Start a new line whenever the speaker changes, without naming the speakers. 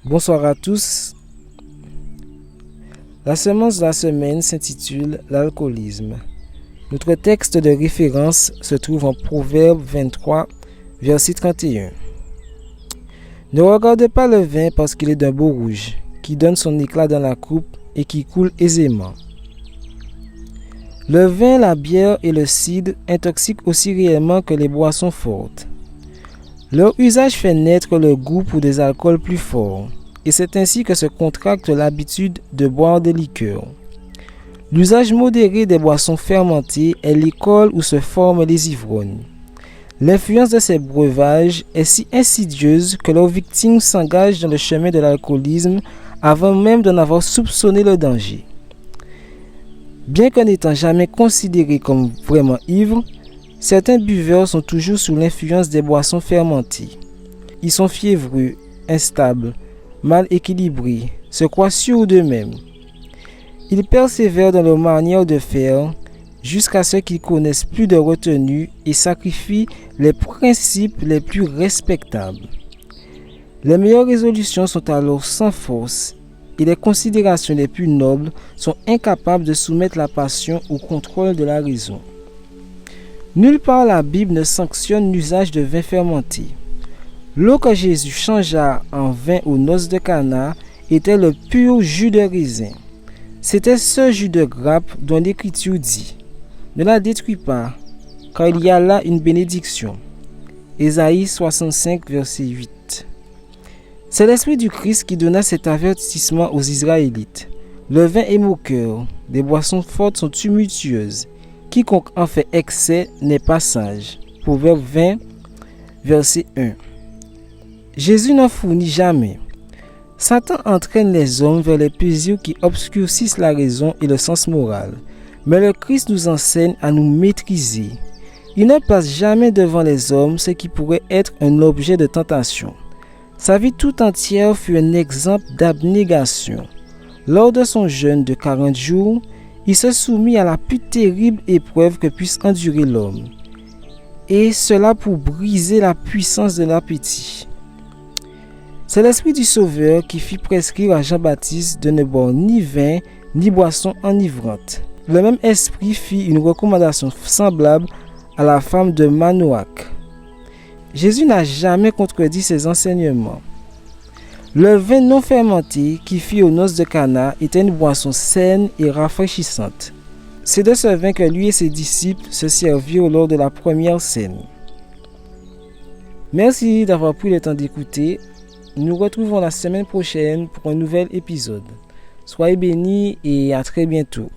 Bonsoir à tous. La semence de la semaine s'intitule l'alcoolisme. Notre texte de référence se trouve en Proverbe 23, verset 31. Ne regarde pas le vin parce qu'il est d'un beau rouge, qui donne son éclat dans la coupe et qui coule aisément. Le vin, la bière et le cidre intoxiquent aussi réellement que les boissons fortes. Leur usage fait naître le goût pour des alcools plus forts, et c'est ainsi que se contracte l'habitude de boire des liqueurs. L'usage modéré des boissons fermentées est l'école où se forment les ivrognes. L'influence de ces breuvages est si insidieuse que leurs victimes s'engagent dans le chemin de l'alcoolisme avant même d'en avoir soupçonné le danger. Bien qu'en n'étant jamais considérés comme vraiment ivres, certains buveurs sont toujours sous l'influence des boissons fermentées. Ils sont fiévreux, instables, mal équilibrés, se croient sûrs d'eux-mêmes. Ils persévèrent dans leur manière de faire jusqu'à ce qu'ils connaissent plus de retenue et sacrifient les principes les plus respectables. Les meilleures résolutions sont alors sans force et les considérations les plus nobles sont incapables de soumettre la passion au contrôle de la raison. Nulle part la Bible ne sanctionne l'usage de vin fermenté. L'eau que Jésus changea en vin aux noces de Cana était le pur jus de raisin. C'était ce jus de grappe dont l'Écriture dit « Ne la détruis pas, car il y a là une bénédiction. » Ésaïe 65, verset 8. C'est l'Esprit du Christ qui donna cet avertissement aux Israélites. Le vin est moqueur, les boissons fortes sont tumultueuses. Quiconque en fait excès n'est pas sage. Proverbe 20, verset 1. Jésus n'en fournit jamais. Satan entraîne les hommes vers les plaisirs qui obscurcissent la raison et le sens moral. Mais le Christ nous enseigne à nous maîtriser. Il ne passe jamais devant les hommes ce qui pourrait être un objet de tentation. Sa vie tout entière fut un exemple d'abnégation. Lors de son jeûne de 40 jours, il se soumit à la plus terrible épreuve que puisse endurer l'homme. Et cela pour briser la puissance de l'appétit. C'est l'Esprit du Sauveur qui fit prescrire à Jean-Baptiste de ne boire ni vin ni boisson enivrante. Le même Esprit fit une recommandation semblable à la femme de Manoach. Jésus n'a jamais contredit ses enseignements. Le vin non fermenté qui fit aux noces de Cana était une boisson saine et rafraîchissante. C'est de ce vin que lui et ses disciples se servirent lors de la première scène. Merci d'avoir pris le temps d'écouter. Nous nous retrouvons la semaine prochaine pour un nouvel épisode. Soyez bénis et à très bientôt.